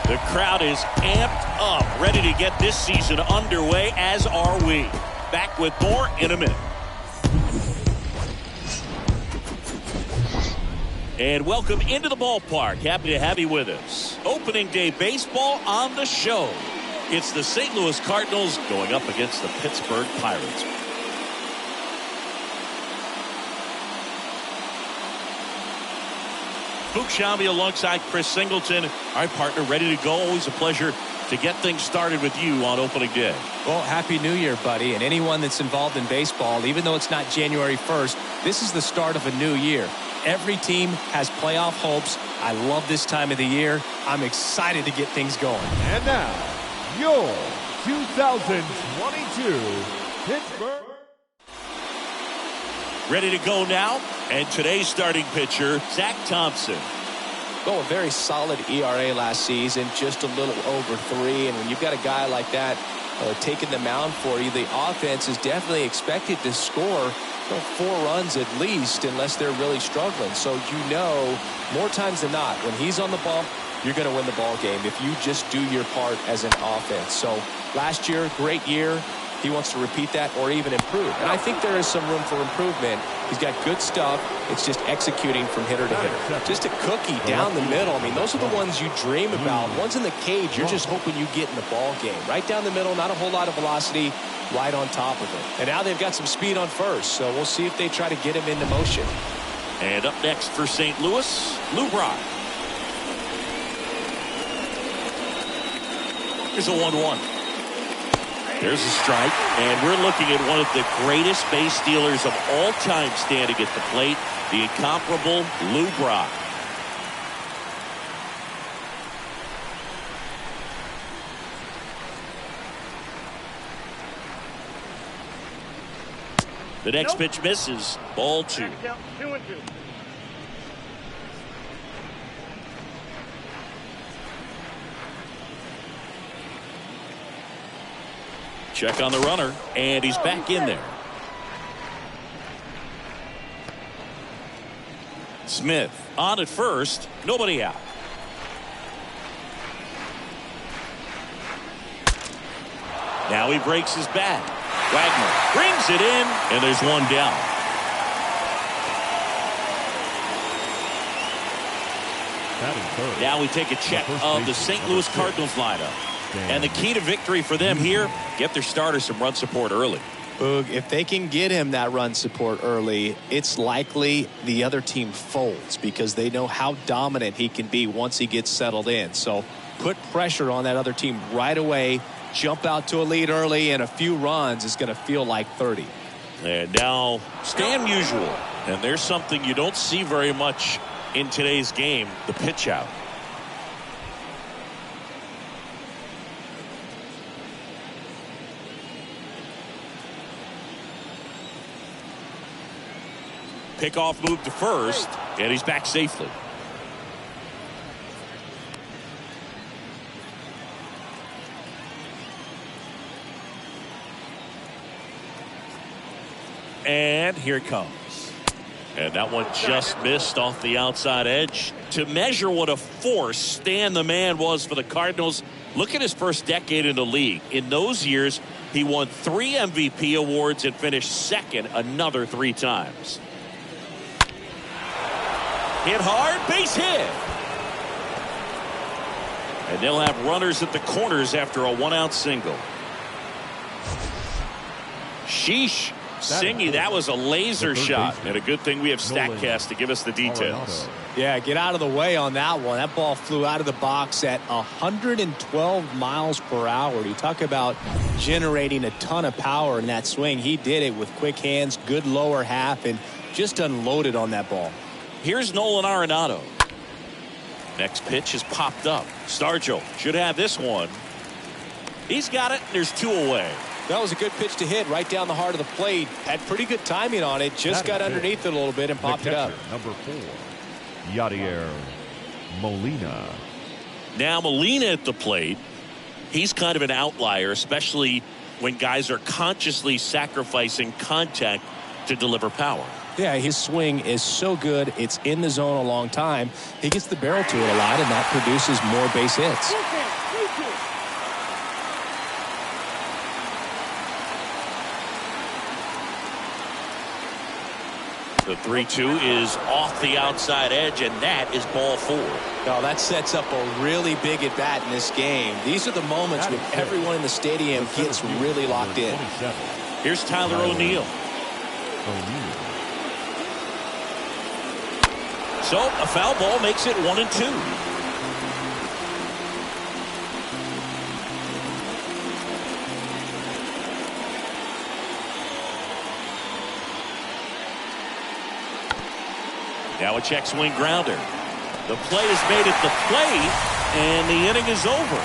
The crowd is amped up, ready to get this season underway, as are we. Back with more in a minute. And welcome into the ballpark. Happy to have you with us. Opening day baseball on the show. It's the St. Louis Cardinals going up against the Pittsburgh Pirates. Fuchs Shambi alongside Chris Singleton. Our partner ready to go. Always a pleasure to get things started with you on opening day. Well, Happy New Year, buddy. And anyone that's involved in baseball, even though it's not January 1st, this is the start of a new year. Every team has playoff hopes. I love this time of the year. I'm excited to get things going. And now, your 2022 Pittsburgh. Ready to go now. And today's starting pitcher, Zach Thompson. Oh, a very solid ERA last season, just a little over 3. And when you've got a guy like that taking the mound for you, the offense is definitely expected to score 4 runs at least, unless they're really struggling. So more times than not, when he's on the bump, you're going to win the ball game if you just do your part as an offense. So last year, great year. He wants to repeat that or even improve. And I think there is some room for improvement. He's got good stuff. It's just executing from hitter to hitter. Just a cookie down the middle. I mean, those are the ones you dream about. Ones in the cage, you're just hoping you get in the ball game. Right down the middle, not a whole lot of velocity, right on top of it. And now they've got some speed on first, so we'll see if they try to get him into motion. And up next for St. Louis, Lou Brock. Here's a 1-1. There's a strike, and we're looking at one of the greatest base stealers of all time standing at the plate, the incomparable Lou Brock. The next pitch misses. Ball 2. 2-2. Check on the runner, and he's back in there. Smith on at first, nobody out. Now he breaks his bat. Wagner brings it in, and there's one down. Now we take a check of the St. Louis Cardinals lineup. And the key to victory for them here, get their starter some run support early. Boog, if they can get him that run support early, it's likely the other team folds because they know how dominant he can be once he gets settled in. So put pressure on that other team right away, jump out to a lead early, and a few runs is going to feel like 30. And now Stan Musial. And there's something you don't see very much in today's game, the pitch out. Pickoff move to first, and he's back safely. And here it comes. And that one just missed off the outside edge. To measure what a force Stan the Man was for the Cardinals, look at his first decade in the league. In those years, he won 3 MVP awards and finished second another 3 times. Hit hard, base hit. And they'll have runners at the corners after a 1-out single. Sheesh. Singy, that was a laser shot. And a good thing we have StatCast to give us the details. Yeah, get out of the way on that one. That ball flew out of the box at 112 miles per hour. You talk about generating a ton of power in that swing. He did it with quick hands, good lower half, and just unloaded on that ball. Here's Nolan Arenado. Next pitch has popped up. Stargell should have this one. He's got it. There's 2 away. That was a good pitch to hit right down the heart of the plate. Had pretty good timing on it. Just got underneath it a little bit and popped it up. Number 4, Yadier Molina. Now Molina at the plate. He's kind of an outlier, especially when guys are consciously sacrificing contact to deliver power. Yeah, his swing is so good. It's in the zone a long time. He gets the barrel to it a lot, and that produces more base hits. The 3-2 is off the outside edge, and that is ball 4. Now that sets up a really big at bat in this game. These are the moments when everyone in the stadium gets really locked in. Here's Tyler O'Neill. So a foul ball makes it 1-2. Now a check swing grounder. The play is made at the plate, and the inning is over.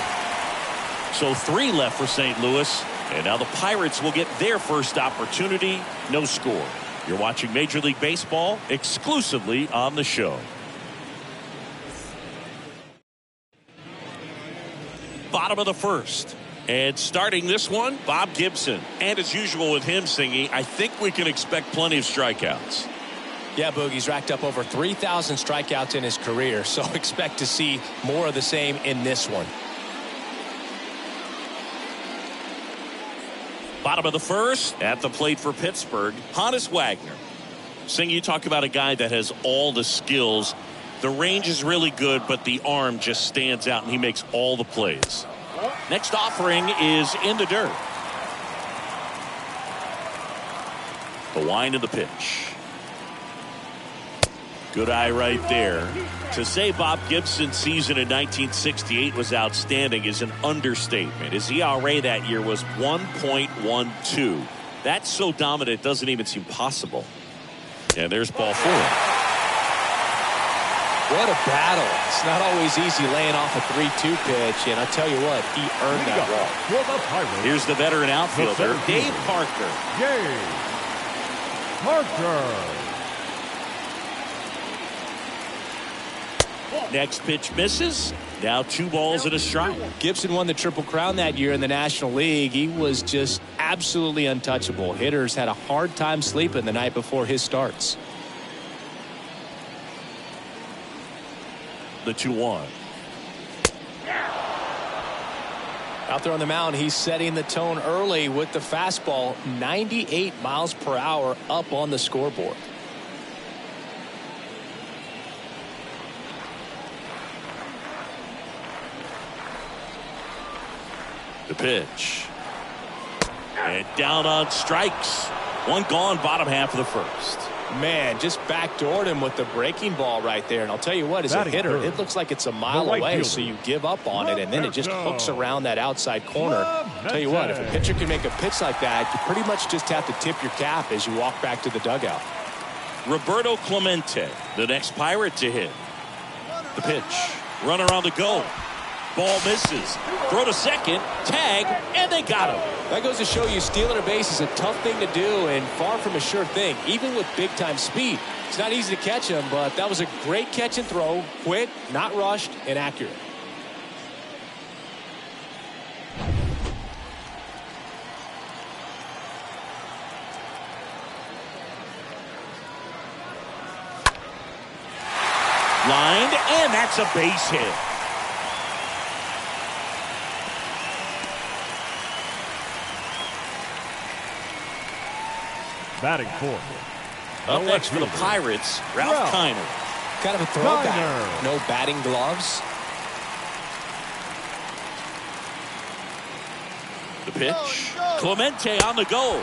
So 3 left for St. Louis, and now the Pirates will get their first opportunity. No score. You're watching Major League Baseball exclusively on the show. Bottom of the first. And starting this one, Bob Gibson. And as usual with him singing, I think we can expect plenty of strikeouts. Yeah, Boogie's racked up over 3,000 strikeouts in his career, so expect to see more of the same in this one. Bottom of the first, at the plate for Pittsburgh, Honus Wagner. Sing, you talk about a guy that has all the skills. The range is really good, but the arm just stands out, and he makes all the plays. Next offering is in the dirt. The wind of the pitch. Good eye right there. To say Bob Gibson's season in 1968 was outstanding is an understatement. His ERA that year was 1.12. That's so dominant it doesn't even seem possible. And there's ball 4. What a battle. It's not always easy laying off a 3-2 pitch, and I'll tell you what, he earned that walk. Here's the veteran outfielder, Dave Parker. Yay! Parker! Next pitch misses. Now 2 balls and a strike. Gibson won the Triple Crown that year in the National League. He was just absolutely untouchable. Hitters had a hard time sleeping the night before his starts. The 2-1. Out there on the mound, he's setting the tone early with the fastball. 98 miles per hour up on the scoreboard. The pitch. And down on strikes. 1 gone, bottom half of the first. Man, just backdoored him with the breaking ball right there. And I'll tell you what, as a hitter, it looks like it's a mile away, so you give up on it, and then it just hooks around that outside corner. I'll tell you what, if a pitcher can make a pitch like that, you pretty much just have to tip your cap as you walk back to the dugout. Roberto Clemente, the next Pirate to hit. The pitch. Runner on the go. Ball misses. Throw to second. Tag. And they got him. That goes to show you stealing a base is a tough thing to do and far from a sure thing, even with big-time speed. It's not easy to catch him, but that was a great catch and throw. Quick, not rushed, and accurate. Lined, and that's a base hit. Batting fourth. Up next for the Pirates, Ralph Kiner. Kind of a throwback. No batting gloves. The pitch. Clemente on the go.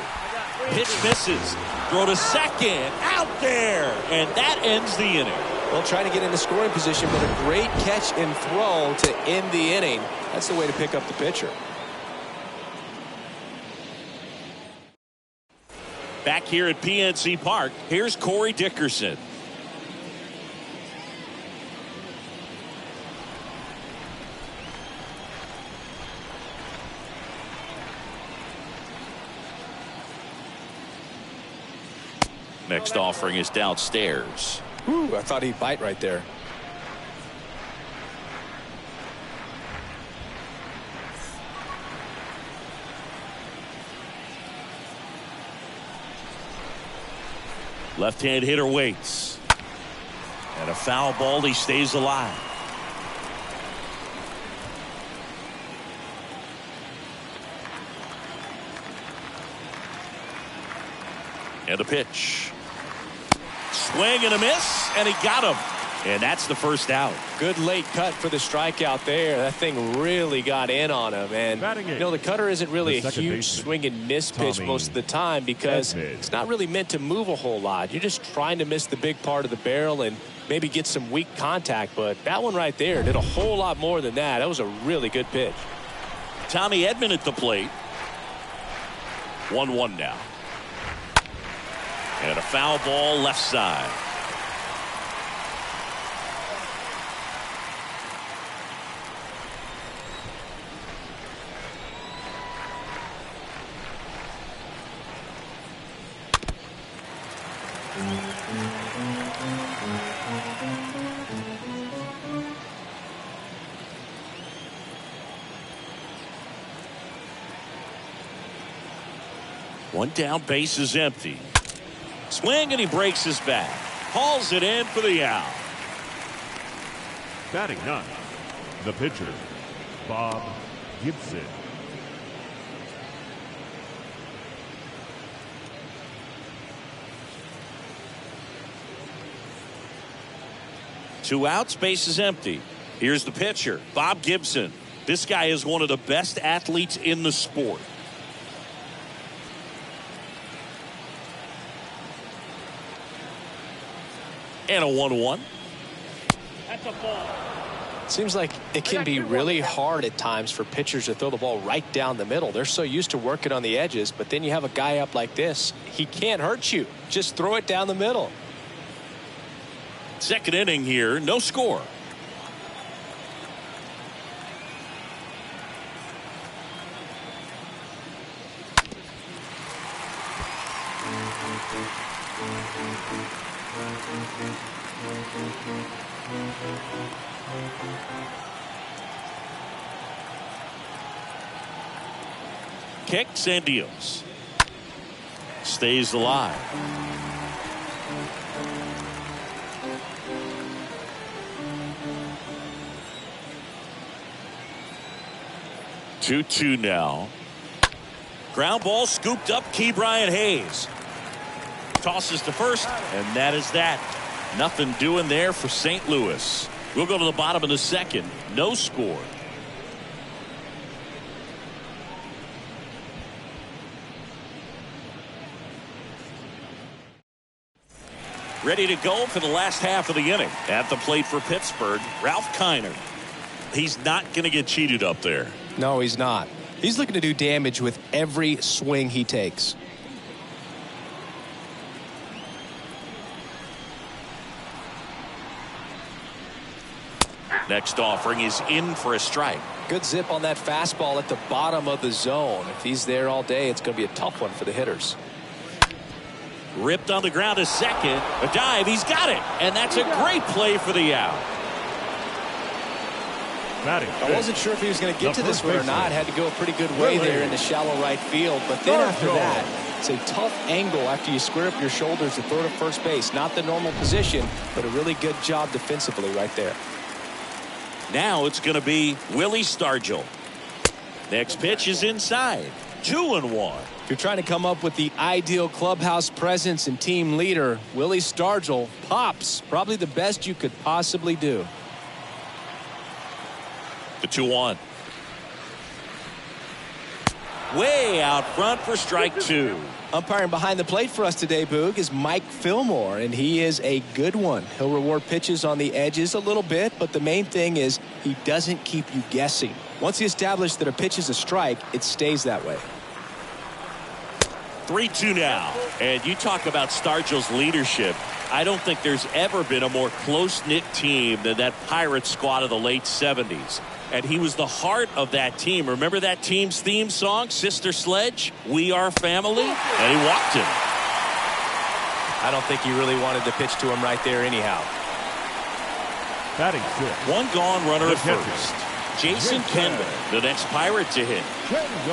Pitch misses. Throw to second. Out there. And that ends the inning. Well, trying to get into scoring position, but a great catch and throw to end the inning. That's the way to pick up the pitcher. Back here at PNC Park, here's Corey Dickerson. Next offering is downstairs. Ooh, I thought he'd bite right there. Left-hand hitter waits. And a foul ball, he stays alive. And a pitch. Swing and a miss, and he got him. And that's the first out. Good late cut for the strikeout there. That thing really got in on him. And, you know, the cutter isn't really a huge swing and miss pitch most of the time because it's not really meant to move a whole lot. You're just trying to miss the big part of the barrel and maybe get some weak contact. But that one right there did a whole lot more than that. That was a really good pitch. Tommy Edman at the plate. 1-1 now. And a foul ball left side. One down, base is empty. Swing, and he breaks his back. Hauls it in for the out. Batting ninth, the pitcher, Bob Gibson. Two outs, base is empty. Here's the pitcher, Bob Gibson. This guy is one of the best athletes in the sport. And a 1-1. That's a ball. Seems like it can be really hard at times for pitchers to throw the ball right down the middle. They're so used to working on the edges, but then you have a guy up like this. He can't hurt you. Just throw it down the middle. Second inning here, no score. Kicks and deals. Stays alive. Two now. Ground ball scooped up. Key Brian Hayes tosses to first, and that is that. Nothing doing there for St. Louis. We'll go to the bottom of the second. No score. Ready to go for the last half of the inning. At the plate for Pittsburgh, Ralph Kiner. He's not going to get cheated up there. No, he's not. He's looking to do damage with every swing he takes. Next offering is in for a strike. Good zip on that fastball at the bottom of the zone. If he's there all day, it's going to be a tough one for the hitters. Ripped on the ground to second. A dive. He's got it. And that's a great play for the out. I wasn't sure if he was going to get to this one or not. Had to go a pretty good way there in the shallow right field. But then after that, it's a tough angle after you square up your shoulders to throw to first base. Not the normal position, but a really good job defensively right there. Now it's going to be Willie Stargell. Next pitch is inside. 2-1. If you're trying to come up with the ideal clubhouse presence and team leader, Willie Stargell pops. Probably the best you could possibly do. The 2-1. Way out front for strike two. Umpiring behind the plate for us today, Boog, is Mike Fillmore, and he is a good one. He'll reward pitches on the edges a little bit, but the main thing is he doesn't keep you guessing. Once he established that a pitch is a strike, it stays that way. 3-2 now. And you talk about Stargell's leadership. I don't think there's ever been a more close-knit team than that Pirates squad of the late 70s. And he was the heart of that team. Remember that team's theme song, Sister Sledge? We Are Family? And he walked him. I don't think he really wanted to pitch to him right there anyhow. Batting six. One gone, runner at first. Jason Kendall, the next Pirate to hit.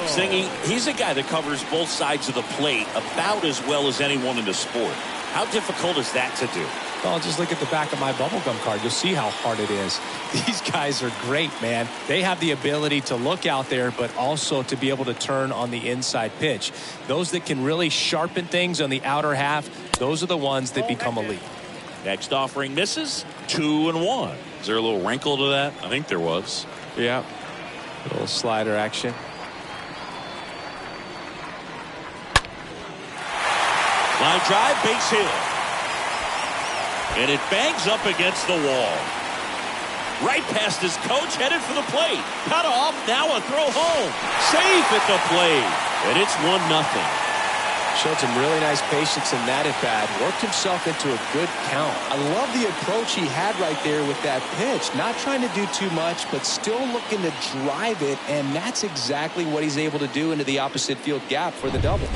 Singy, he's a guy that covers both sides of the plate about as well as anyone in the sport. How difficult is that to do? Well, just look at the back of my bubblegum card. You'll see how hard it is. These guys are great, man. They have the ability to look out there, but also to be able to turn on the inside pitch. Those that can really sharpen things on the outer half, those are the ones that become elite. Next offering misses. 2-1. Is there a little wrinkle to that? I think there was. Yeah. A little slider action. Line drive, base hit. And it bangs up against the wall. Right past his coach, headed for the plate. Cut off, now a throw home. Safe at the plate. And it's 1-0. Showed some really nice patience in that at bat. Worked himself into a good count. I love the approach he had right there with that pitch. Not trying to do too much, but still looking to drive it. And that's exactly what he's able to do into the opposite field gap for the double.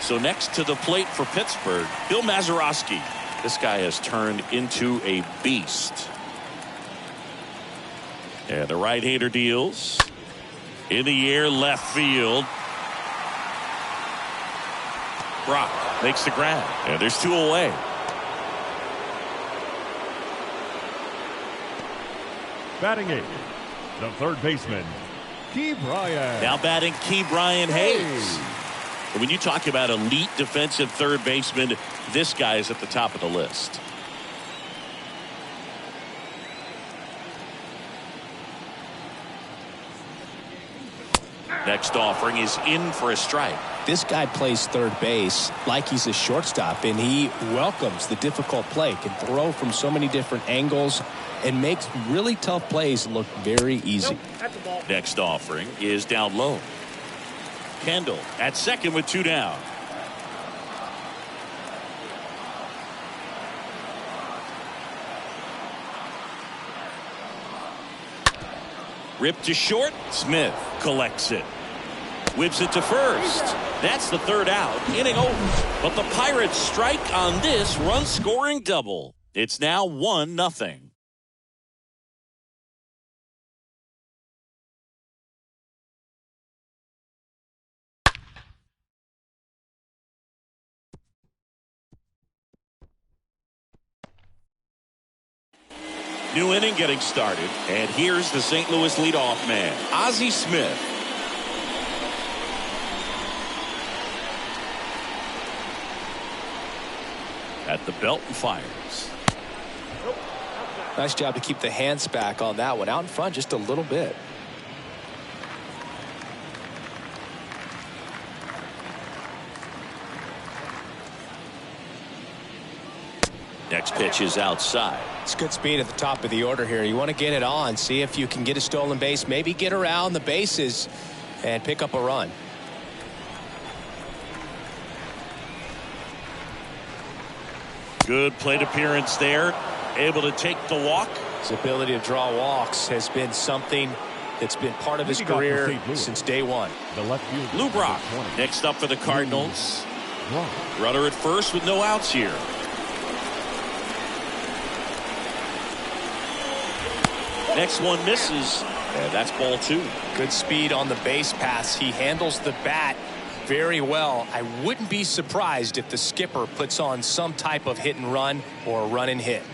So next to the plate for Pittsburgh, Bill Mazeroski. This guy has turned into a beast. And the right-hander deals. In the air, left field. Brock makes the grab. And there's 2 away. Batting 8th, the third baseman, Key Bryant. Now batting Key Bryant Hayes. And when you talk about elite defensive third baseman, this guy is at the top of the list. Next offering is in for a strike. This guy plays third base like he's a shortstop, and he welcomes the difficult play. Can throw from so many different angles and makes really tough plays look very easy. Next offering is down low. Kendall at second with 2 down. Ripped to short. Smith collects it. Whips it to first. That's the 3rd out. Inning over. But the Pirates strike on this run-scoring double. It's now 1-0. New inning getting started. And here's the St. Louis leadoff man, Ozzie Smith. At the belt and fires. Nice job to keep the hands back on that one. Out in front just a little bit. Next pitch is outside. It's good speed at the top of the order here. You want to get it on, see if you can get a stolen base, maybe get around the bases and pick up a run. Good plate appearance there. Able to take the walk. His ability to draw walks has been something that's been part of his career since day one. The left field. Lou Brock next up for the Cardinals. Runner at first with no outs here. Next one misses, and that's ball 2. Good speed on the base paths. He handles the bat very well. I wouldn't be surprised if the skipper puts on some type of hit and run or run and hit.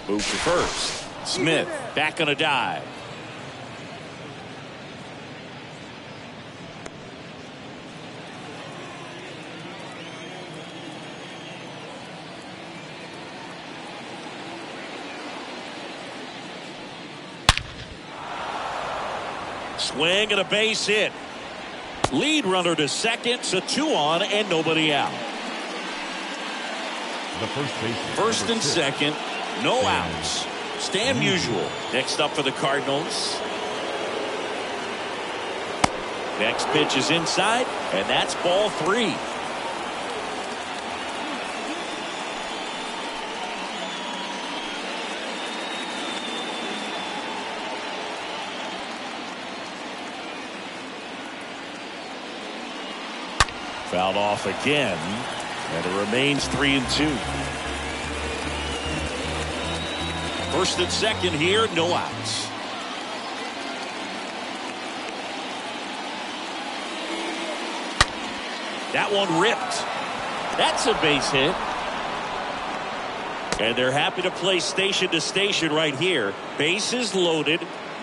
Move to first. Smith back on a dive. Swing and a base hit. Lead runner to second, so 2 on and nobody out. The first and second, no outs. Stan Musial next up for the Cardinals. Next pitch is inside, and that's ball 3. Fouled off again, and it remains 3-2. First and second here, no outs. That one ripped. That's a base hit. And they're happy to play station to station right here. Bases loaded.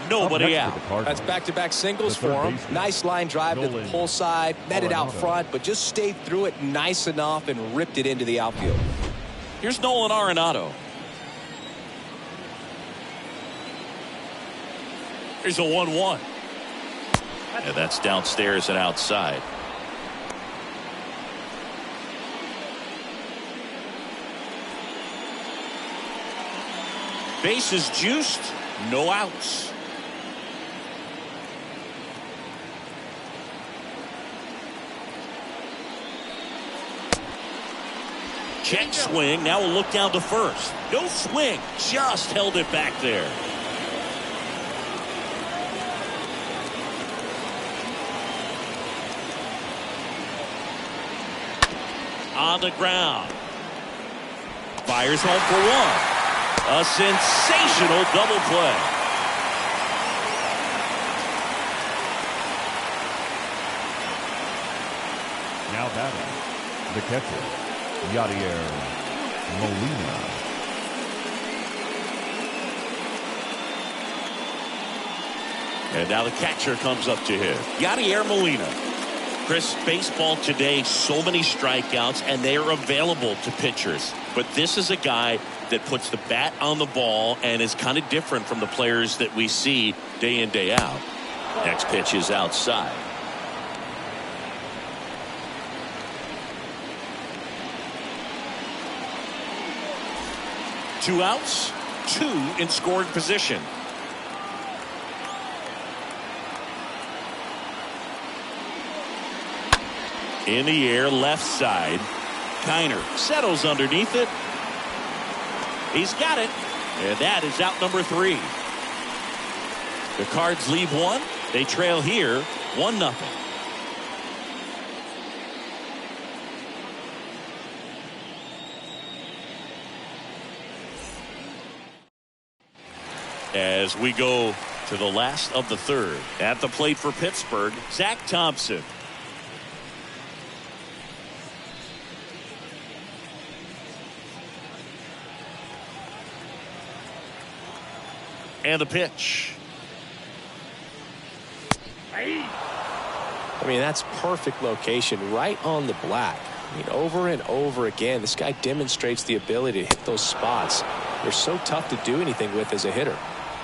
Nobody out. That's back-to-back singles for him. Nice line drive to the pull side, met it out front, but just stayed through it nice enough and ripped it into the outfield. Here's Nolan Arenado. Here's a 1-1. And that's downstairs and outside. Bases juiced, no outs. Check swing. Now we'll look down to first. No swing. Just held it back there. On the ground. Fires home for one. A sensational double play. Now batting, the catcher, Yadier Molina. And now the catcher comes up to hit. Yadier Molina. Chris, baseball today, so many strikeouts, and they are available to pitchers. But this is a guy that puts the bat on the ball and is kind of different from the players that we see day in, day out. Next pitch is outside. Two outs, two in scoring position. In the air, left side. Kiner settles underneath it. He's got it. And that is out number 3. The Cards leave one. They trail here 1-0. As we go to the last of the third. At the plate for Pittsburgh, Zach Thompson. And the pitch. I mean, that's perfect location, right on the black. I mean, over and over again, this guy demonstrates the ability to hit those spots. They're so tough to do anything with as a hitter.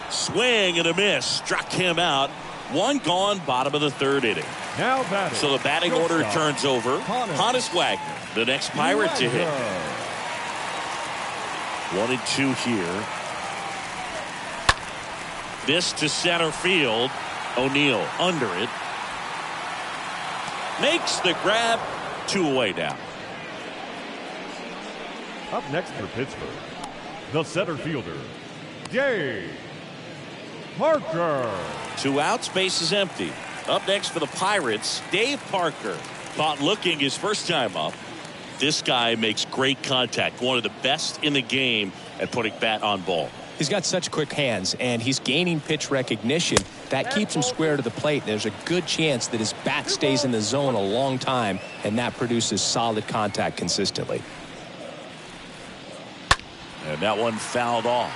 Swing and a miss. Struck him out. One gone, bottom of the third inning. Now batting. So the batting order turns over. Honus Wagner, the next Pirate to hit. 1-2 here. This to center field. O'Neill under it. Makes the grab. 2 away now. Up next for Pittsburgh, the center fielder, Dave Parker. 2 outs, base is empty. Up next for the Pirates, Dave Parker. Caught looking his first time up. This guy makes great contact. One of the best in the game at putting bat on ball. He's got such quick hands, and he's gaining pitch recognition. That keeps him square to the plate. There's a good chance that his bat stays in the zone a long time, and that produces solid contact consistently. And that one fouled off.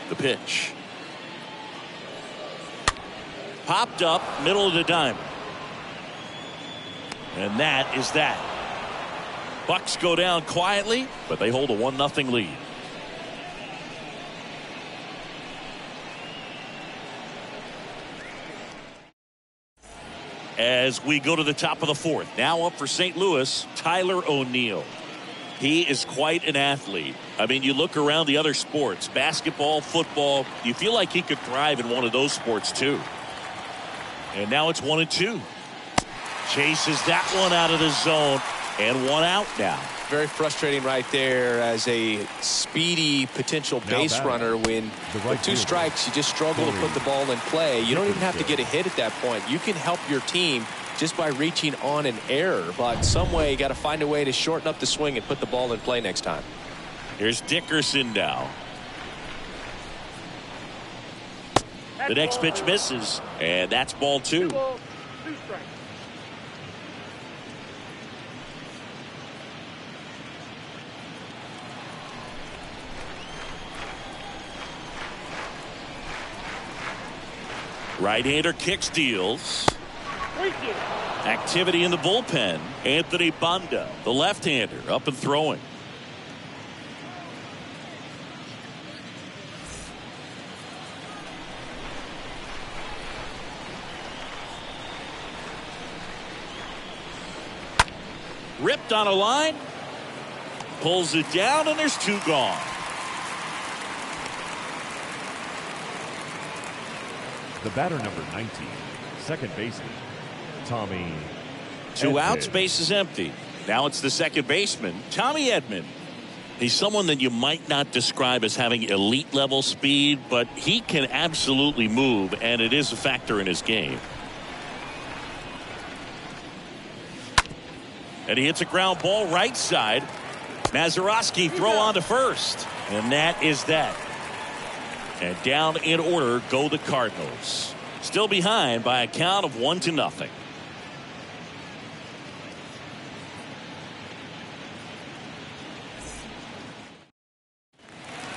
The pitch. Popped up, middle of the diamond. And that is that. Bucks go down quietly, but they hold a 1-0 lead. As we go to the top of the fourth. Now up for St. Louis, Tyler O'Neill. He is quite an athlete. I mean, you look around the other sports, basketball, football, you feel like he could thrive in one of those sports too. And now it's 1-2. Chases that one out of the zone, and 1 out now. Very frustrating right there as a speedy potential base runner when with 2 strikes you just struggle to put the ball in play. You don't even have to get a hit at that point. You can help your team just by reaching on an error, but some way you got to find a way to shorten up the swing and put the ball in play next time. Here's Dickerson now. The next pitch misses, and that's ball 2. Right-hander kicks, deals. Activity in the bullpen. Anthony Banda, the left-hander, up and throwing. Ripped on a line. Pulls it down, and there's 2 gone. The batter, number 19, second baseman, Tommy. 2 outs, base is empty. Now it's the second baseman, Tommy Edman. He's someone that you might not describe as having elite level speed, but he can absolutely move, and it is a factor in his game. And he hits a ground ball right side. Mazeroski throw on to first. And that is that. And down in order go the Cardinals. Still behind by a count of 1-0.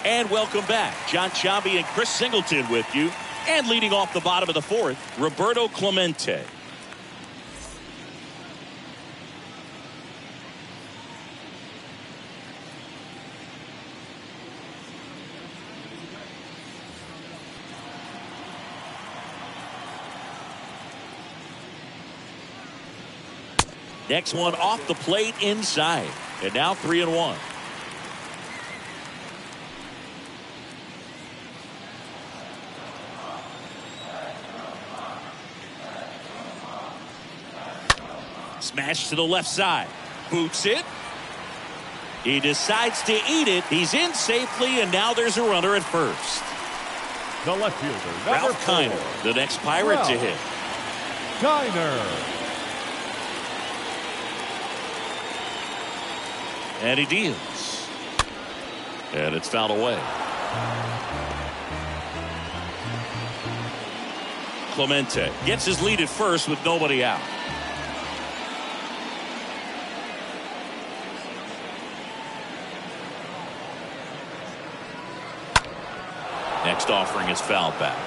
And welcome back. John Sciambi and Chris Singleton with you. And leading off the bottom of the 4th, Roberto Clemente. Next one off the plate inside. And now 3-1. Smash to the left side. Boots it. He decides to eat it. He's in safely, and now there's a runner at first. The left fielder, Ralph Kiner, the next Pirate to hit. Kiner. And he deals. And it's fouled away. Clemente gets his lead at first with nobody out. Next offering is fouled back.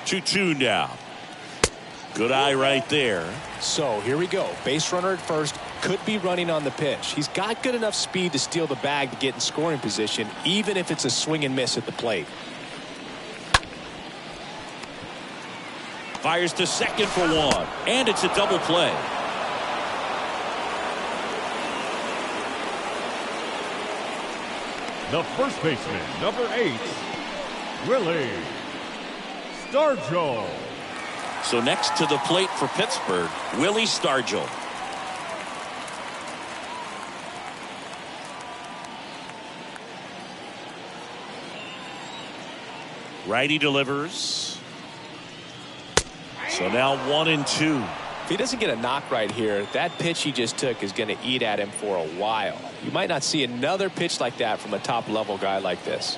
Two now. Good eye right there. So here we go. Base runner at first. Could be running on the pitch. He's got good enough speed to steal the bag to get in scoring position, even if it's a swing and miss at the plate. Fires to second for 1. And it's a double play. The first baseman, number 8, Willie Stargell. So next to the plate for Pittsburgh, Willie Stargell. Righty delivers. So now 1-2. If he doesn't get a knock right here, that pitch he just took is going to eat at him for a while. You might not see another pitch like that from a top level guy like this.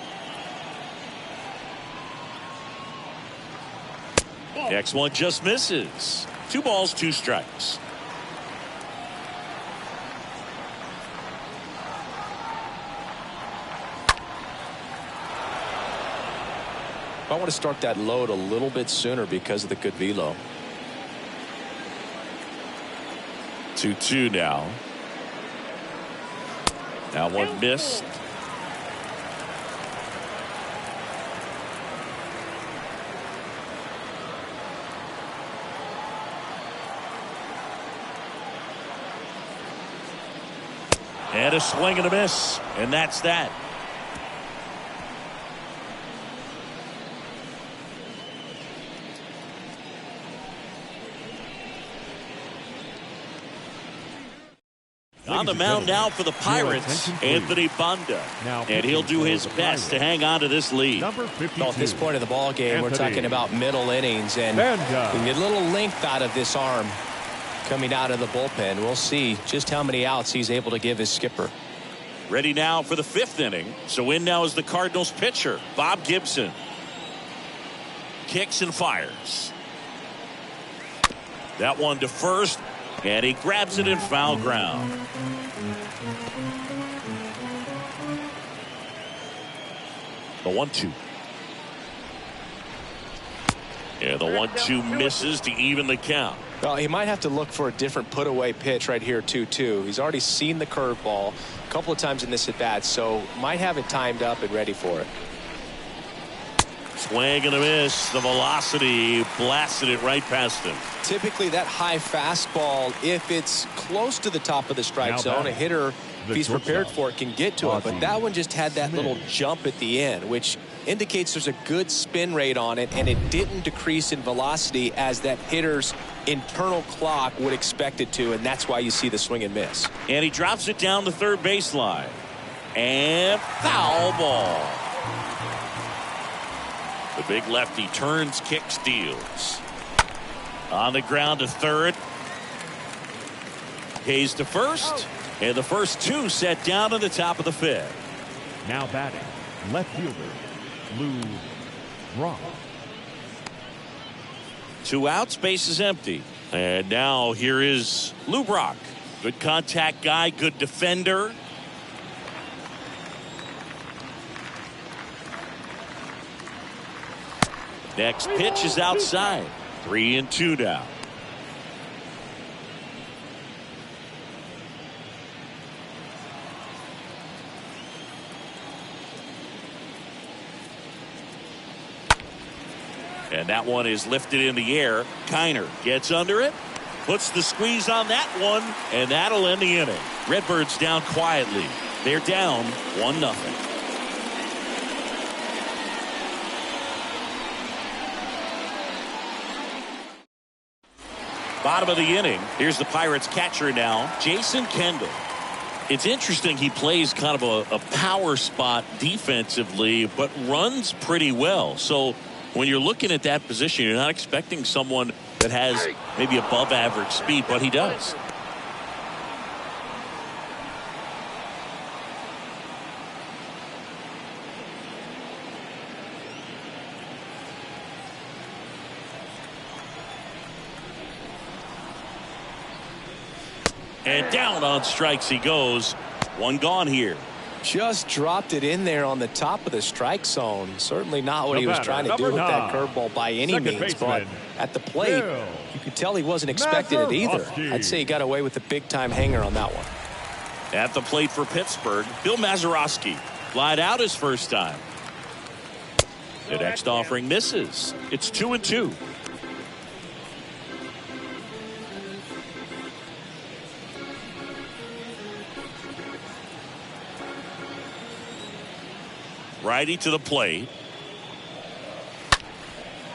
Next one just misses. 2 balls, 2 strikes. I want to start that load a little bit sooner because of the good velo. 2-2 now. Now one missed. And a swing and a miss. And that's that. On the mound now for the Pirates, Anthony Banda. And he'll do his best to hang on to this lead. Number 52. Well, at this point of the ball game, we're talking about middle innings, and we get a little length out of this arm coming out of the bullpen. We'll see just how many outs he's able to give his skipper. Ready now for the 5th inning. So in now is the Cardinals pitcher, Bob Gibson. Kicks and fires. That one to first, and he grabs it in foul ground. The 1-2. Yeah, the 1-2 misses to even the count. Well, he might have to look for a different put-away pitch right here, 2-2. He's already seen the curveball a couple of times in this at-bat, so might have it timed up and ready for it. Swing and a miss. The velocity blasted it right past him. Typically, that high fastball, if it's close to the top of the strike zone, a hitter, if he's prepared for it, can get to it. But that one just had that little jump at the end, which indicates there's a good spin rate on it, and it didn't decrease in velocity as that hitter's internal clock would expect it to, and that's why you see the swing and miss. And he drops it down the third baseline. And foul ball. The big lefty turns, kicks, deals. On the ground to third. Hayes to first. And the first two set down to the top of the fifth. Now batting, left fielder, Lou Brock. 2 outs, base is empty. And now here is Lou Brock. Good contact guy, good defender. Next pitch is outside. 3-2 now. And that one is lifted in the air. Kiner gets under it, puts the squeeze on that one, and that'll end the inning. Redbirds down quietly. They're down 1-0. Bottom of the inning. Here's the Pirates catcher now, Jason Kendall. It's interesting, he plays kind of a power spot defensively, but runs pretty well. So when you're looking at that position, you're not expecting someone that has maybe above average speed, but he does. And down on strikes he goes. One gone here. Just dropped it in there on the top of the strike zone. Certainly not what he was trying to do with that curveball by any means, but at the plate, you could tell he wasn't expecting it either. I'd say he got away with a big-time hanger on that one. At the plate for Pittsburgh, Bill Mazeroski. Flied out his first time. The next offering misses. It's 2-2. Righty to the plate.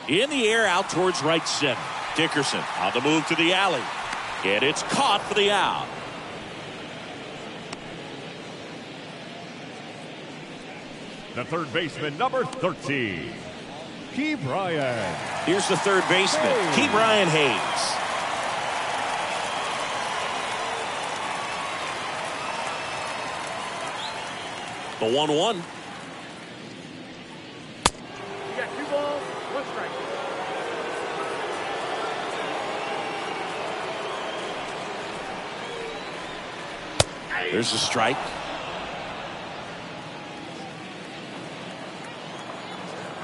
In the air out towards right center. Dickerson on the move to the alley. And it's caught for the out. The third baseman, number 13, Key Bryant. Here's the third baseman, Key Bryant Hayes. The 1-1. There's a strike.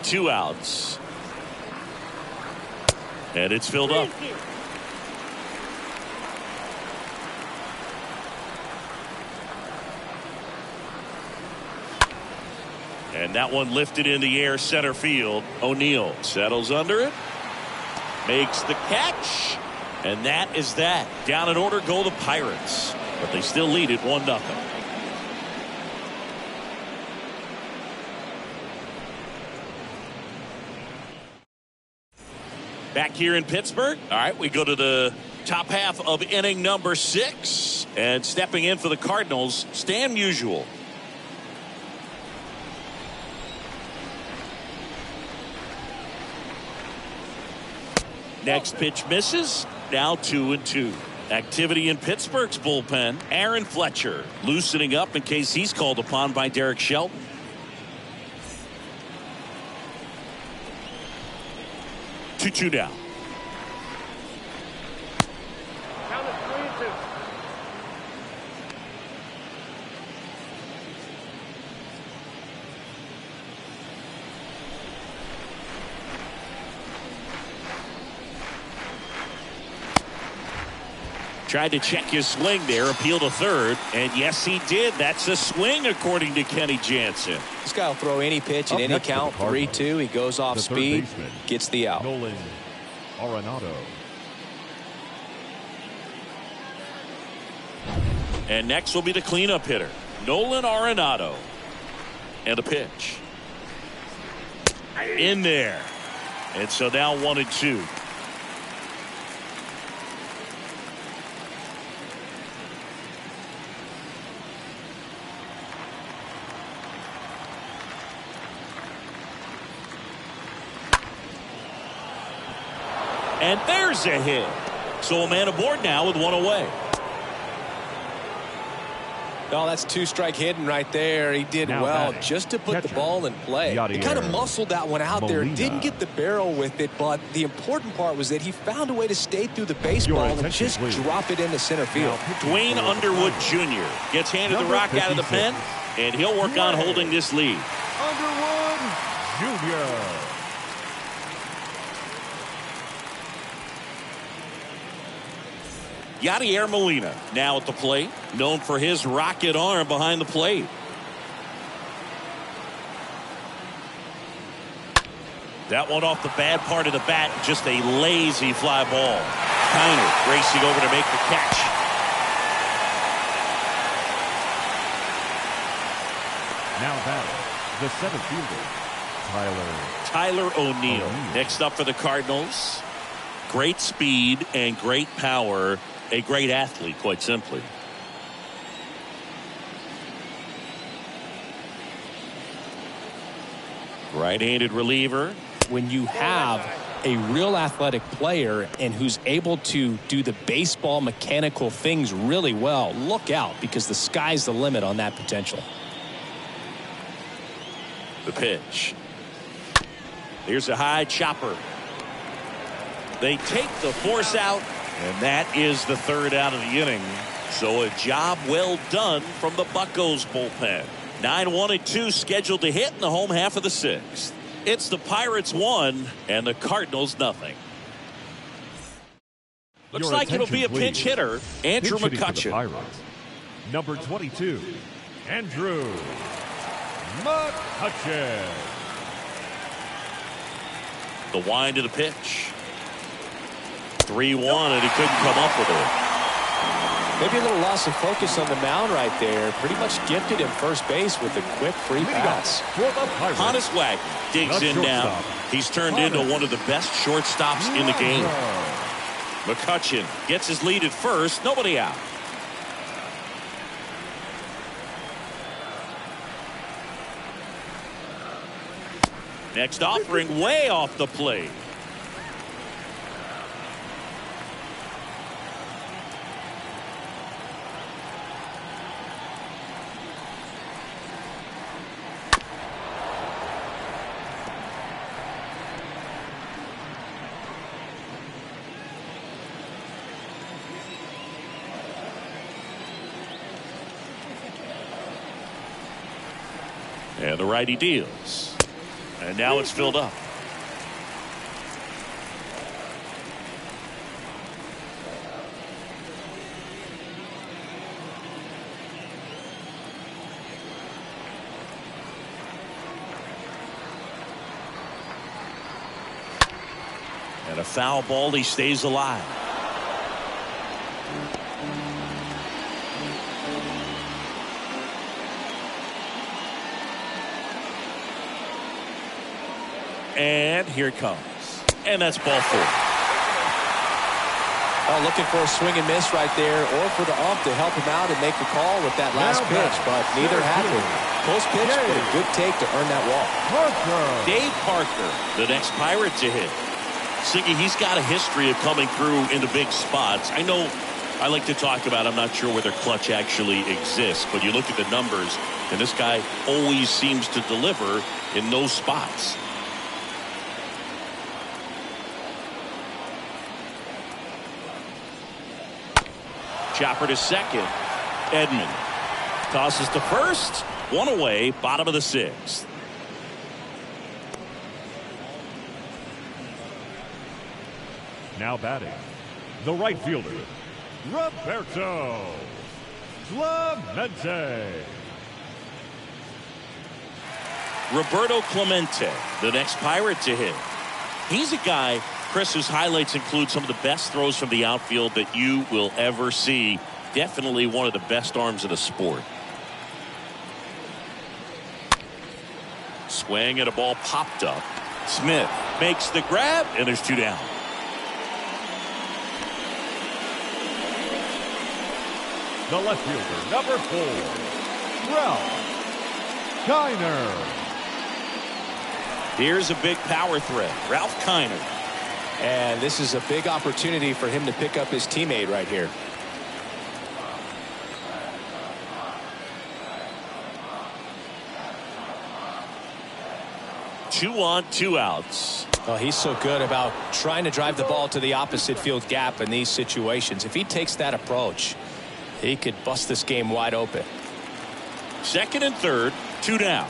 Two outs. And it's filled up. And that one lifted in the air center field. O'Neill settles under it. Makes the catch. And that is that. Down in order go the Pirates. But they still lead it 1-0. Back here in Pittsburgh. All right, we go to the top half of inning number 6. And stepping in for the Cardinals, Stan Musial. Next pitch misses. Now 2-2. Activity in Pittsburgh's bullpen. Aaron Fletcher loosening up in case he's called upon by Derek Shelton. Two down. Tried to check his swing there, appeal to third, and yes, he did. That's a swing, according to Kenny Jansen. This guy will throw any pitch in any count, 3-2. He goes off speed, gets the out. Nolan Arenado. And next will be the cleanup hitter, Nolan Arenado. And a pitch. In there. And so now 1-2. And there's a hit. So a man aboard now with one away. Oh, that's 2-strike hitting right there. He did now well batting, just to put catcher, the ball in play. He kind of muscled that one out there. Didn't get the barrel with it, but the important part was that he found a way to stay through the baseball and just drop it into center field. Dwayne Underwood Jr. gets handed the rock out of the pen, and he'll work on holding this lead. Underwood Jr. Yadier Molina now at the plate, known for his rocket arm behind the plate. That one off the bad part of the bat, just a lazy fly ball. Kiner racing over to make the catch. Now batting, the center fielder, Tyler O'Neill. Next up for the Cardinals. Great speed and great power. A great athlete, quite simply. Right-handed reliever. When you have a real athletic player and who's able to do the baseball mechanical things really well, look out, because the sky's the limit on that potential. The pitch. Here's a high chopper. They take the force out, and that is the third out of the inning. So a job well done from the Buccos bullpen. 9-1-2 scheduled to hit in the home half of the sixth. It's the Pirates 1 and the Cardinals nothing. Looks like it'll be a pinch hitter, Andrew McCutchen. Number 22, Andrew McCutchen. The wind of the pitch. 3-1, and he couldn't come up with it. Maybe a little loss of focus on the mound right there. Pretty much gifted him first base with a quick free pass. Honus Wagner digs in now. He's turned into one of the best shortstops in the game. McCutchen gets his lead at first. Nobody out. Next offering way off the plate. And the righty deals. And now it's filled up. And a foul ball, he stays alive. And here it comes. And that's ball 4. Oh, looking for a swing and miss right there, or for the ump to help him out and make the call with that last pitch, but neither happened. Close pitch, but a good take to earn that walk. Dave Parker, the next Pirate to hit. Siggy, he's got a history of coming through in the big spots. I know I like to talk about, I'm not sure whether clutch actually exists, but you look at the numbers, and this guy always seems to deliver in those spots. Chopper to second. Edman tosses to first. One away, bottom of the sixth. Now batting, the right fielder, Roberto Clemente. Roberto Clemente, the next Pirate to hit. He's a guy, Chris, whose highlights include some of the best throws from the outfield that you will ever see. Definitely one of the best arms in the sport. Swing and a ball popped up. Smith makes the grab, and there's 2 down. The left fielder, number 4, Ralph Kiner. Here's a big power threat, Ralph Kiner. And this is a big opportunity for him to pick up his teammate right here. Two on, 2 outs. Well, he's so good about trying to drive the ball to the opposite field gap in these situations. If he takes that approach, he could bust this game wide open. Second and third, 2 down.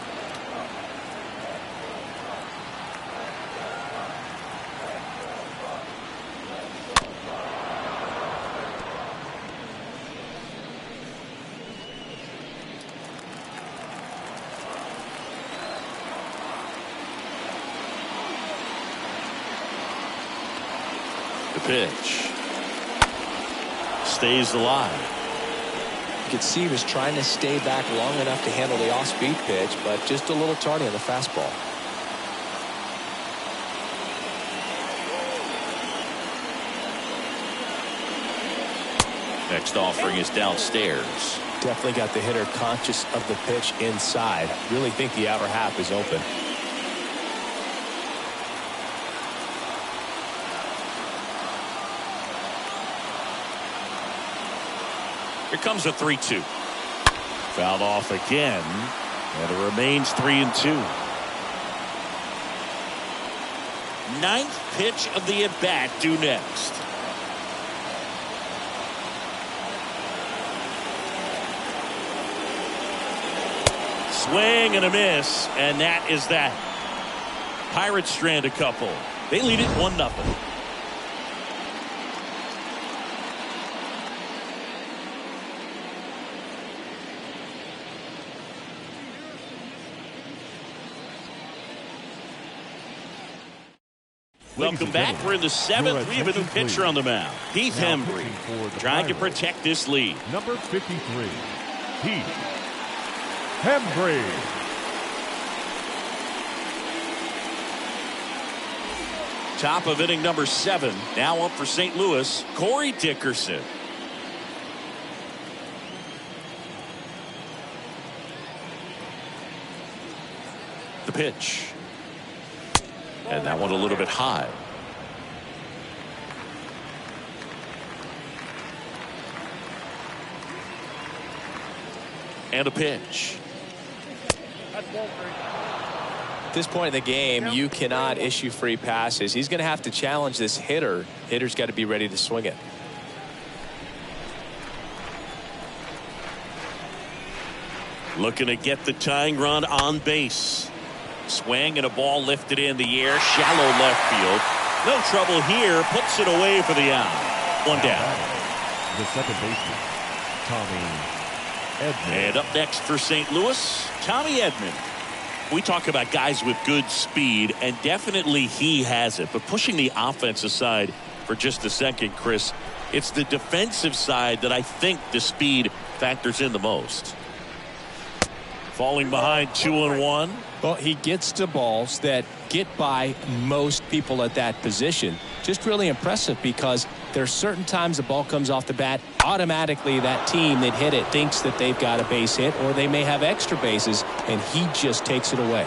The pitch stays alive. You could see he was trying to stay back long enough to handle the off-speed pitch, but just a little tardy on the fastball. Next offering is downstairs. Definitely got the hitter conscious of the pitch inside. Really think the outer half is open. Here comes a 3-2. Fouled off again, and it remains 3-2. Ninth pitch of the at-bat due next. Swing and a miss, and that is that. Pirates strand a couple. They lead it 1-0. Welcome back. We're in the 7th. We have a new pitcher on the mound. Heath Hembry trying to protect this lead. Number 53, Heath Hembry. Top of inning number 7. Now up for St. Louis, Corey Dickerson. The pitch. And that one a little bit high. And a pitch. At this point in the game, you cannot issue free passes. He's going to have to challenge this hitter. Hitter's got to be ready to swing it. Looking to get the tying run on base. Swing and a ball lifted in the air, shallow left field. No trouble here, puts it away for the out. 1 down. The second baseman, Tommy Edman. And up next for St. Louis, Tommy Edman. We talk about guys with good speed, and definitely he has it. But pushing the offense aside for just a second, Chris, it's the defensive side that I think the speed factors in the most. Falling behind 2-1. Well, he gets to balls that get by most people at that position. Just really impressive because there's certain times the ball comes off the bat, automatically that team that hit it thinks that they've got a base hit or they may have extra bases, and he just takes it away.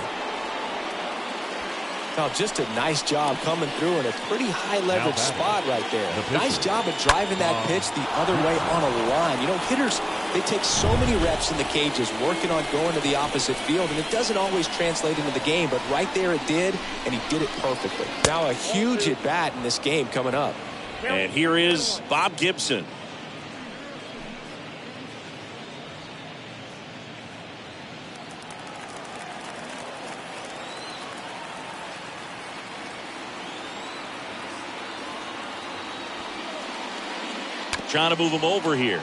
Now, just a nice job coming through in a pretty high leverage spot right there. Nice job of driving that pitch the other way on a line. You know, hitters, they take so many reps in the cages working on going to the opposite field, and it doesn't always translate into the game, but right there it did, and he did it perfectly. Now a huge at bat in this game coming up. And here is Bob Gibson. trying to move him over here.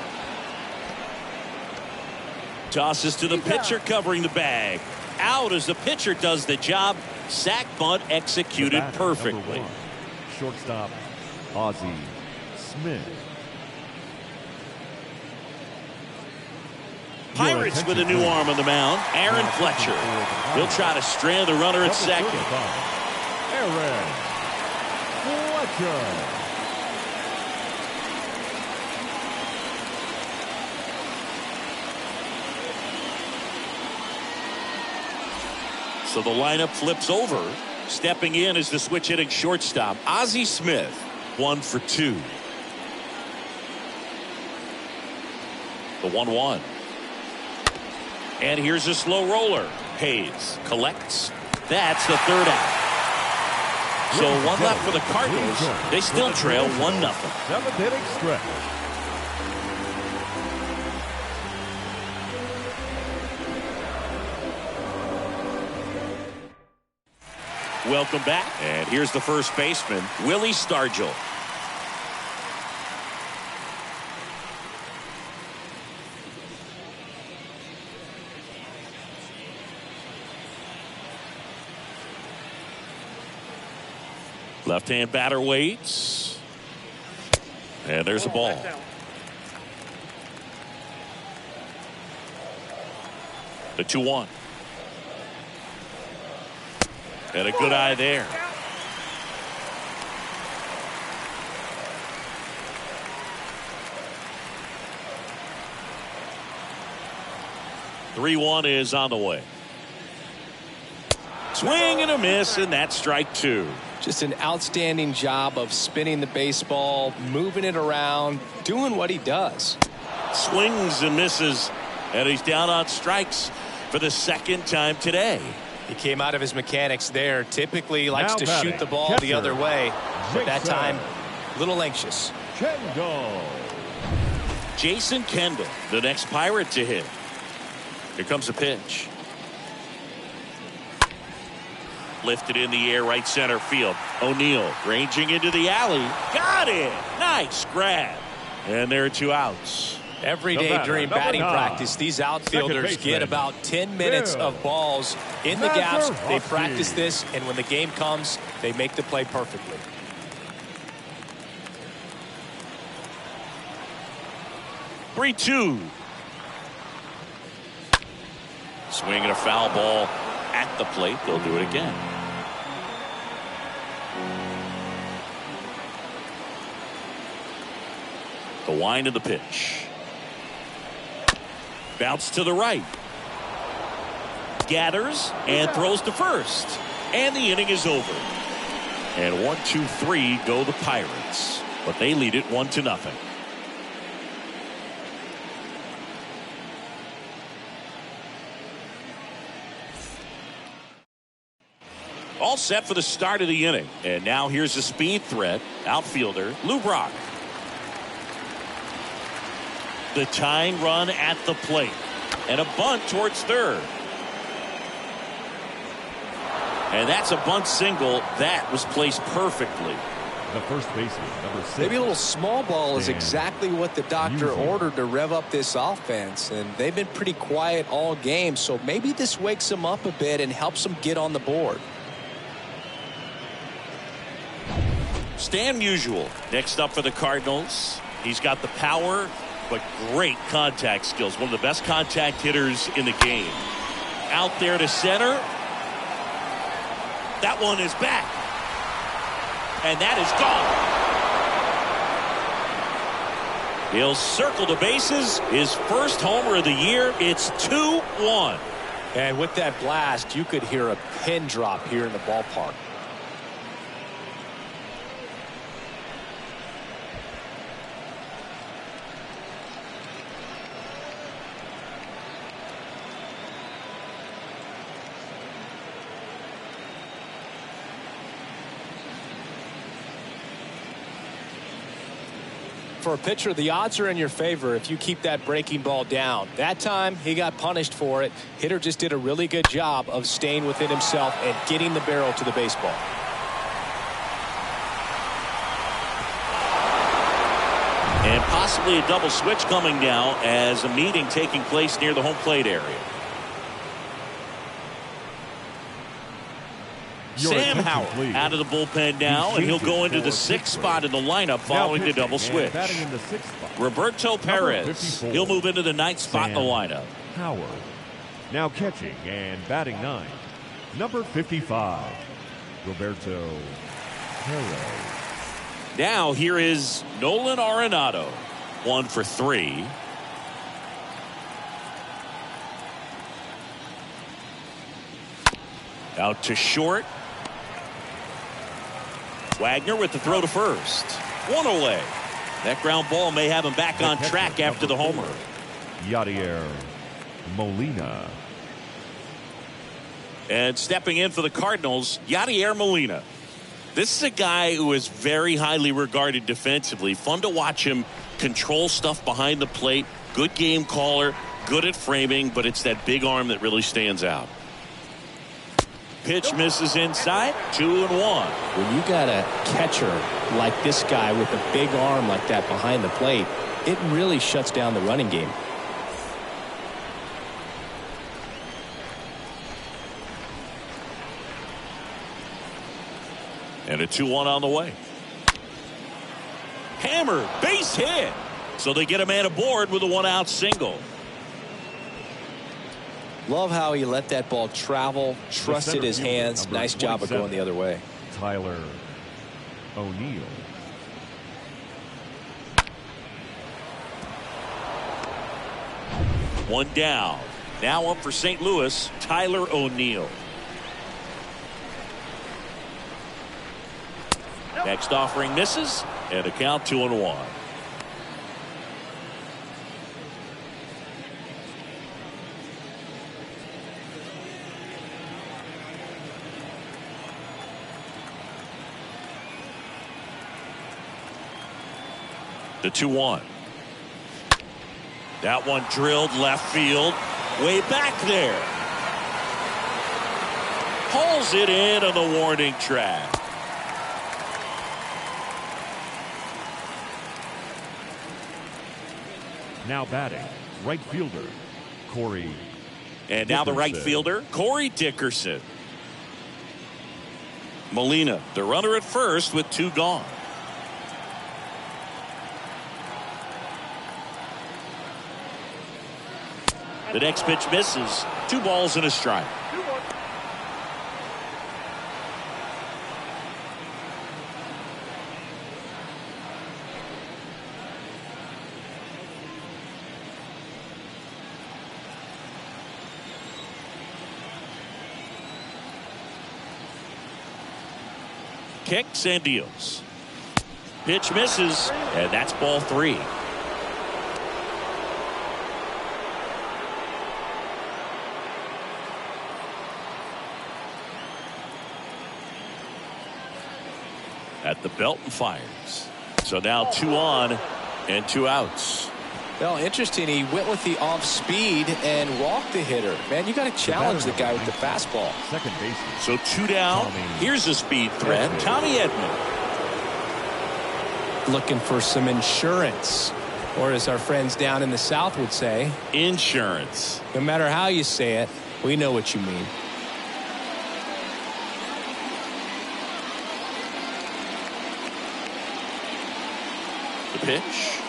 Tosses to the pitcher covering the bag. Out as the pitcher does the job. Sack bunt executed perfectly. Shortstop, Ozzie Smith. Pirates with a new arm on the mound. Aaron Fletcher. He'll try to strand the runner at second. Aaron Fletcher. So the lineup flips over. Stepping in is the switch hitting shortstop, Ozzie Smith. 1 for 2. The 1-1. And here's a slow roller. Hayes collects. That's the third out. So 1 left for the Cardinals. They still trail 1-0. 7th inning stretch. Welcome back. And here's the first baseman, Willie Stargell. Left-hand batter waits. And there's a ball. The 2-1. And a good eye there. Three-1 is on the way. Swing and a miss, and that's strike 2. Just an outstanding job of spinning the baseball, moving it around, doing what he does. Swings and misses, and he's down on strikes for the second time today. He came out of his mechanics there. Typically likes Now to batting, shoot the ball catcher, the other way, but that Jason time a little anxious. Kendall. Jason Kendall, the next Pirate to hit. Here comes a pitch. Lifted in the air, right center field. O'Neill ranging into the alley. Got it. Nice grab. And there are 2 outs. Every The day batter, during number batting 9. practice, these outfielders Second get baseman, about 10 minutes Bill of balls in the gaps. They Mazeroski. practice this, and when the game comes, they make the play perfectly. 3-2. Swinging a foul ball at the plate. They'll do it again. The wind of the pitch. Bounce to the right. Gathers and throws to first. And the inning is over. And 1, 2, 3 go the Pirates. But they lead it 1-0. All set for the start of the inning. And now here's the speed threat. Outfielder Lou Brock. The tying run at the plate. And a bunt towards third. And that's a bunt single. That was placed perfectly. The first baseman, number 6. Maybe a little small ball is exactly what the doctor ordered to rev up this offense. And they've been pretty quiet all game. So maybe this wakes them up a bit and helps them get on the board. Stan Musial next up for the Cardinals. He's got the power, but great contact skills. One of the best contact hitters in the game. Out there to center. That one is back. And that is gone. He'll circle the bases. His first homer of the year. It's 2-1. And with that blast, you could hear a pin drop here in the ballpark. For a pitcher, the odds are in your favor if you keep that breaking ball down. That time, he got punished for it. Hitter just did a really good job of staying within himself and getting the barrel to the baseball. And possibly a double switch coming now as a meeting taking place near the home plate area. Sam Howard out of the bullpen now, and he'll go into the 6th spot in the lineup following the double switch. Roberto Perez, he'll move into the 9th spot in the lineup. Howard now catching and batting 9, number 55, Roberto Perez. Now here is Nolan Arenado, 1 for 3. Out to short. Wagner with the throw to first. 1 away. That ground ball may have him back on track after the homer. Yadier Molina. And stepping in for the Cardinals, Yadier Molina. This is a guy who is very highly regarded defensively. Fun to watch him control stuff behind the plate. Good game caller, good at framing, but it's that big arm that really stands out. Pitch misses inside, 2-1. When you got a catcher like this guy with a big arm like that behind the plate, it really shuts down the running game. And a 2-1 on the way. Hammer, base hit. So they get a man aboard with a 1-out single. Love how he let that ball travel, trusted his hands. Nice job of going the other way. Tyler O'Neill. One down. Now up for St. Louis, Tyler O'Neill. Next offering misses, and a count 2-1. The 2-1. That one drilled left field, way back there. Pulls it in on the warning track. Now batting, right fielder, Corey. And now the right fielder, Corey Dickerson. Molina, the runner at first with 2 gone. The next pitch misses. 2 balls and a strike. Kicks and deals. Pitch misses, and that's ball 3. At the belt and fires. So now 2 on and 2 outs. Well, interesting. He went with the off speed and walked the hitter. Man, you got to challenge the guy with the fastball. Second baseman. So 2 down. Here's a speed threat. Tommy Edman. Looking for some insurance. Or as our friends down in the South would say, insurance. No matter how you say it, we know what you mean. The pitch.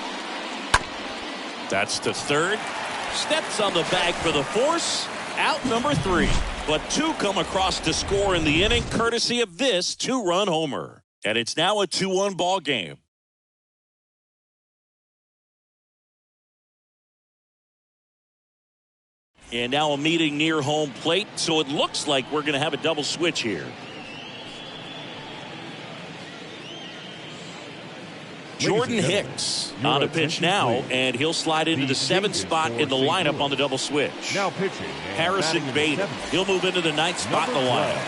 That's to third. Steps on the bag for the force. Out number 3. But 2 come across to score in the inning courtesy of this 2-run homer. And it's now a 2-1 ball game. And now a meeting near home plate. So it looks like we're going to have a double switch here. Jordan Hicks on a pitch now, and he'll slide into the 7th spot in the lineup on the double switch. Now pitching. Harrison Bader. He'll move into the 9th spot in the lineup.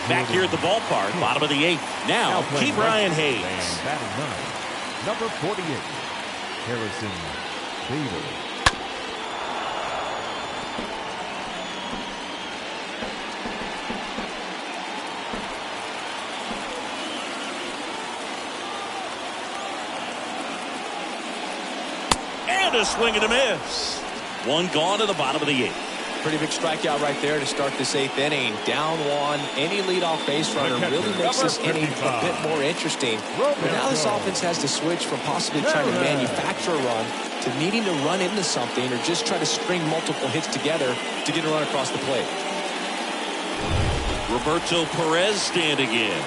Back here at the ballpark, bottom of the 8th. Now, Key Brian Hayes. And batting 9, number 48, Harrison Bader. a swing and a miss. One gone to the bottom of the 8th. Pretty big strikeout right there to start this 8th inning. Down one. Any leadoff base runner really makes this inning a bit more interesting. But now this offense has to switch from possibly trying to manufacture a run to needing to run into something or just try to string multiple hits together to get a run across the plate. Roberto Perez standing in.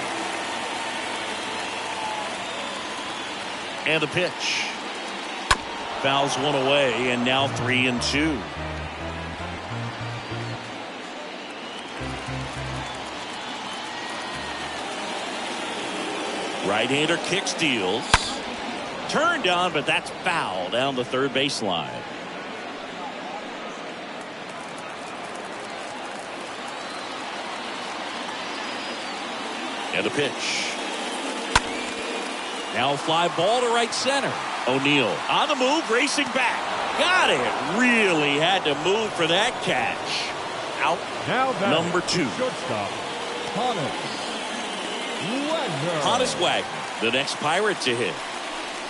And the pitch. Fouls one away, and now 3-2. Right-hander kick steals. Turned on, but that's foul down the third baseline. And the pitch. Now a fly ball to right center. O'Neill on the move, racing back. Got it. Really had to move for that catch. Out. Now number 2. Shortstop, Honus Wagner, the next Pirate to hit.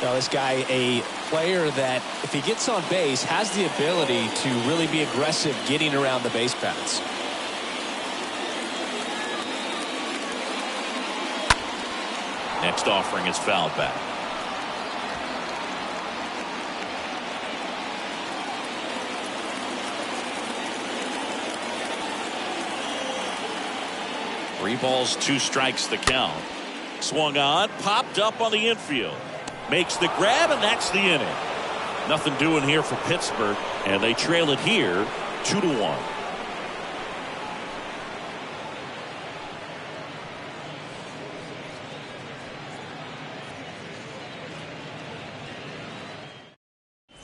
Now this guy, a player that if he gets on base has the ability to really be aggressive getting around the base paths. Next offering is fouled back. Three balls, 2 strikes the count. Swung on, popped up on the infield. Makes the grab, and that's the inning. Nothing doing here for Pittsburgh, and they trail it here 2-1.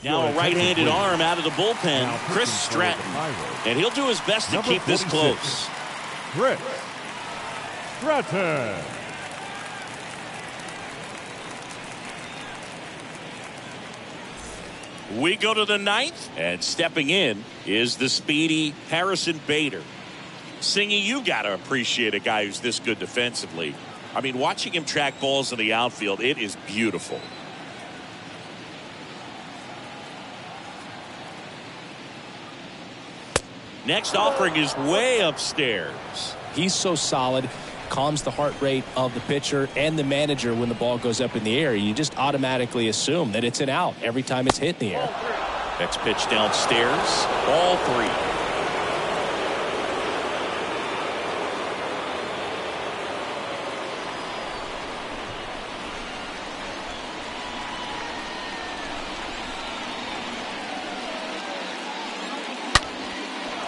Now a right-handed arm out of the bullpen, Chris Stratton. And he'll do his best to keep this close. Chris Stratton. We go to the 9th, and stepping in is the speedy Harrison Bader. Singy, you got to appreciate a guy who's this good defensively. I mean, watching him track balls in the outfield, it is beautiful. Next offering is way upstairs. He's so solid, calms the heart rate of the pitcher and the manager when the ball goes up in the air. You just automatically assume that it's an out every time it's hit in the air. Next pitch downstairs, ball 3.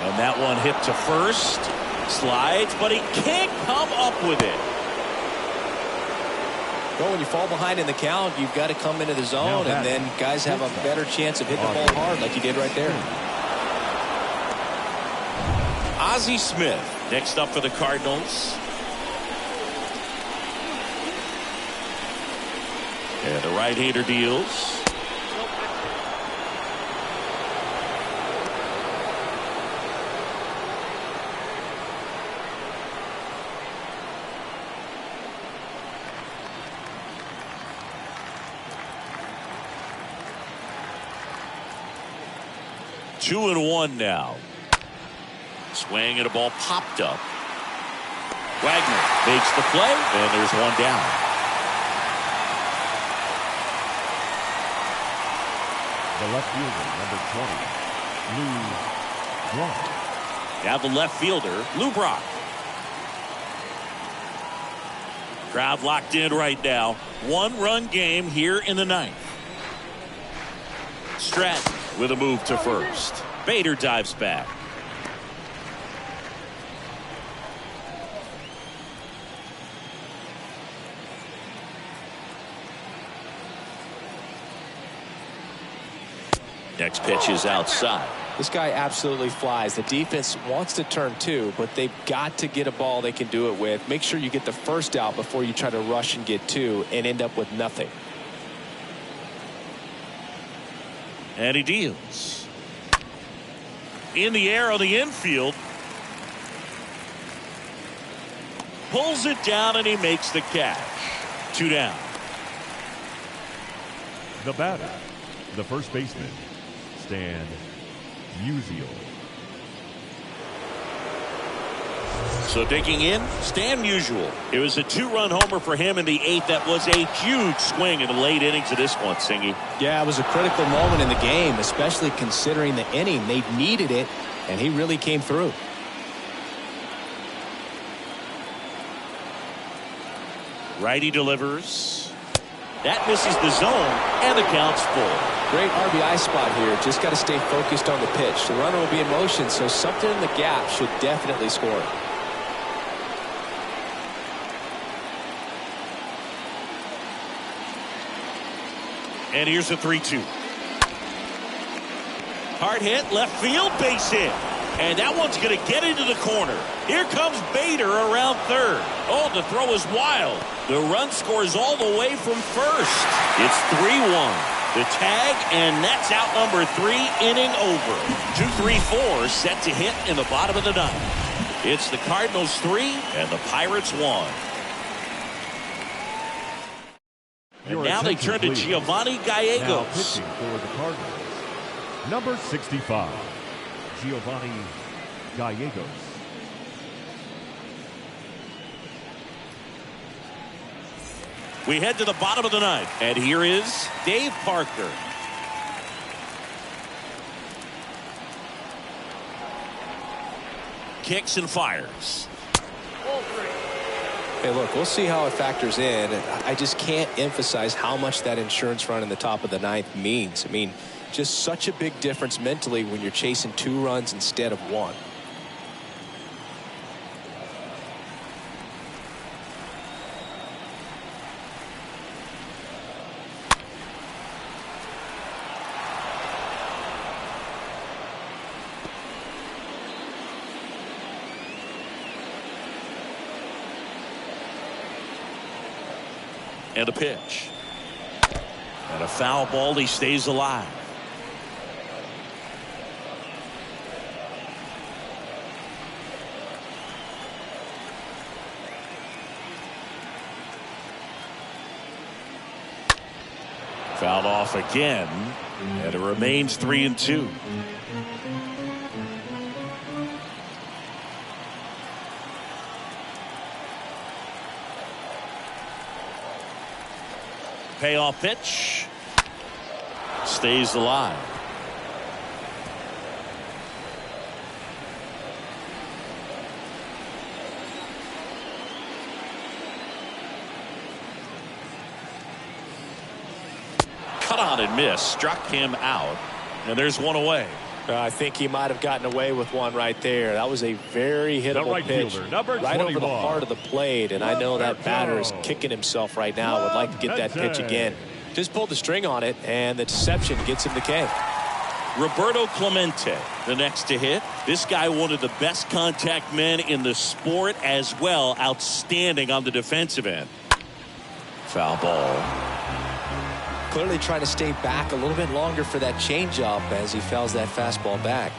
And that one hit to first. Slides, but he can't come up with it. Well, when you fall behind in the count, you've got to come into the zone, and then guys have a better chance of hitting the ball hard like he did right there. Ozzie Smith next up for the Cardinals. And the right-hander deals. Two and 1 now. Swing and a ball popped up. Wagner makes the play, and there's one down. The left fielder, number 20, Lou Brock. Now the left fielder, Lou Brock. Crowd locked in right now. 1-run game here in the 9th. Stratton with a move to first. Bader dives back. Next pitch is outside. This guy absolutely flies. The defense wants to turn 2, but they've got to get a ball they can do it with. Make sure you get the first out before you try to rush and get 2 and end up with nothing. And he deals. In the air on the infield. Pulls it down, and he makes the catch. 2 down. The batter, the first baseman, Stan Musial. So digging in, Stan Musial. It was a 2-run homer for him in the 8th. That was a huge swing in the late innings of this one, Singy. Yeah, it was a critical moment in the game, especially considering the inning. They needed it, and he really came through. Righty delivers. That misses the zone, and the count's full. Great RBI spot here. Just got to stay focused on the pitch. The runner will be in motion, so something in the gap should definitely score. And here's a 3-2. Hard hit, left field, base hit. And that one's going to get into the corner. Here comes Bader around third. Oh, the throw is wild. The run scores all the way from first. It's 3-1. The tag, and that's out number 3, inning over. 2-3-4 set to hit in the bottom of the 9th. It's the Cardinals 3 and the Pirates 1. And now they turn to Giovanni Gallegos. Now pitching for the Cardinals, number 65, Giovanni Gallegos. We head to the bottom of the 9th, and here is Dave Parker. Kicks and fires. Hey, look, we'll see how it factors in. I just can't emphasize how much that insurance run in the top of the 9th means. I mean, just such a big difference mentally when you're chasing 2 runs instead of 1. And a pitch. And a foul ball. He stays alive. Fouled off again. And it remains 3-2. Payoff pitch. Stays alive. Cut on and miss. Struck him out. And there's one away. I think he might have gotten away with one right there. That was a very hittable right pitch fielder, number right over the 21. heart of the plate. And I know that batter is kicking himself right now. Would like to get that pitch again. Just pulled the string on it, and the deception gets him the K. Roberto Clemente, the next to hit. This guy, one of the best contact men in the sport as well. Outstanding on the defensive end. Foul ball. Clearly trying to stay back a little bit longer for that changeup as he fouls that fastball back.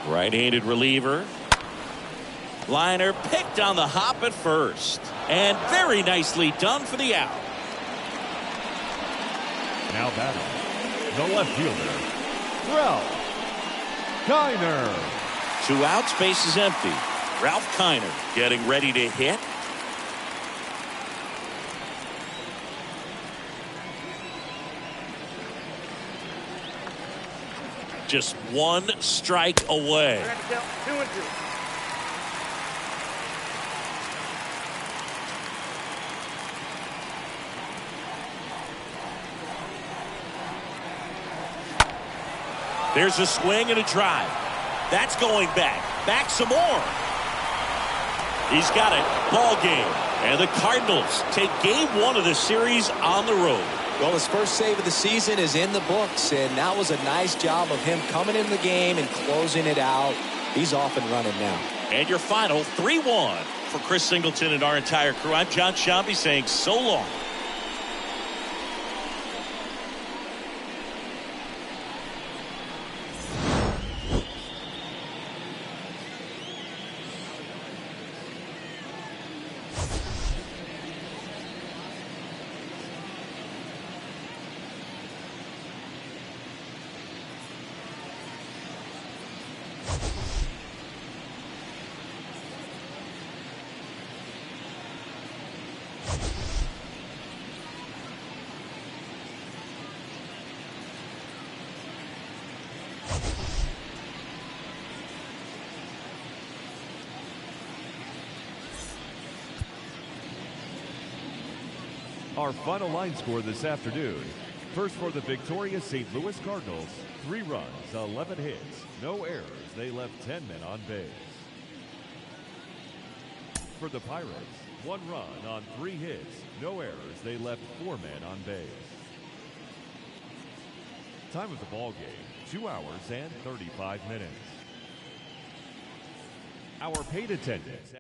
Right-handed reliever. Liner picked on the hop at first. And very nicely done for the out. Now batting, the left fielder, Ralph Kiner. 2 outs, base is empty. Ralph Kiner getting ready to hit. Just 1 strike away. 2-2. There's a swing and a drive. That's going back. Back some more. He's got it. Ball game. And the Cardinals take game 1 of the series on the road. Well, his first save of the season is in the books, and that was a nice job of him coming in the game and closing it out. He's off and running now. And your final 3-1 for Chris Singleton and our entire crew. I'm John Shambi saying so long. Our final line score this afternoon. First for the victorious St. Louis Cardinals, 3 runs, 11 hits, no errors. They left 10 men on base. For the Pirates, 1 run on 3 hits, no errors. They left 4 men on base. Time of the ball game, 2 hours and 35 minutes. Our paid attendance.